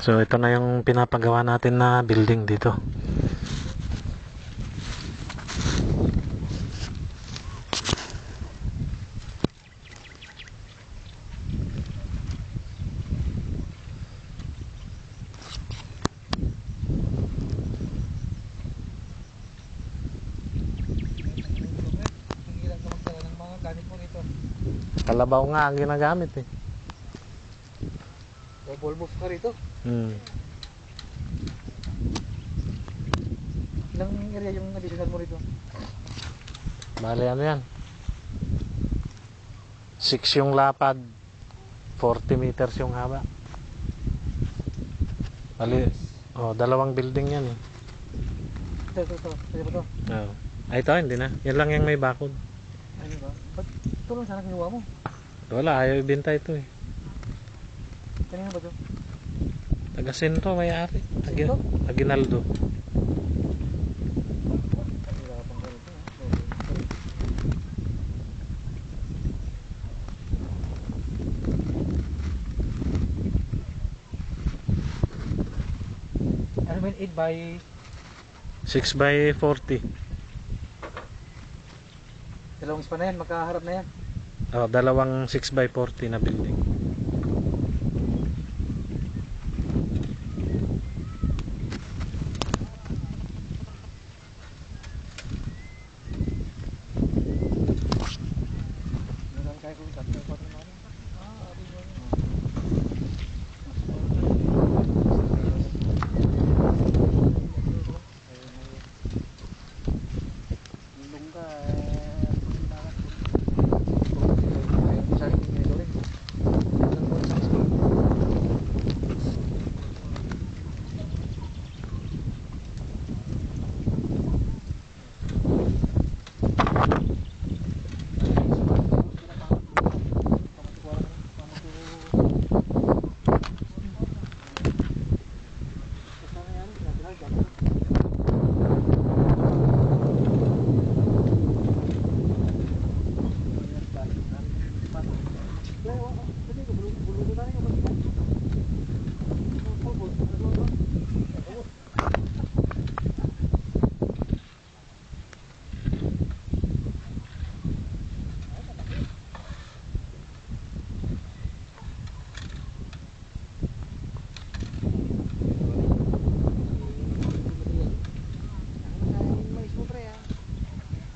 So ito na yung pinapagawa natin na building dito. Kalabaw nga ang ginagamit eh. Double move ka rito. Ilang area yung additional mo rito? Bale ano yan, 6 yung lapad, 40 meters yung haba. Bale, dalawang building yan eh. Ito. Pwede ba ito? Oh. Ay ito, hindi na. Yan lang yung may bakod. Ano ba? Ba't ito lang sana kinuha mo? Wala, ayaw ibenta ito eh. Kanina ba ito? Taga Sentro may-ari. Sentro? Aguinaldo. Hirapan ka rito. Ano ba yung 8 by 6 by 40. dalawang span na yan? Magkaharap na yan? Dalawang 6 by 40 na building.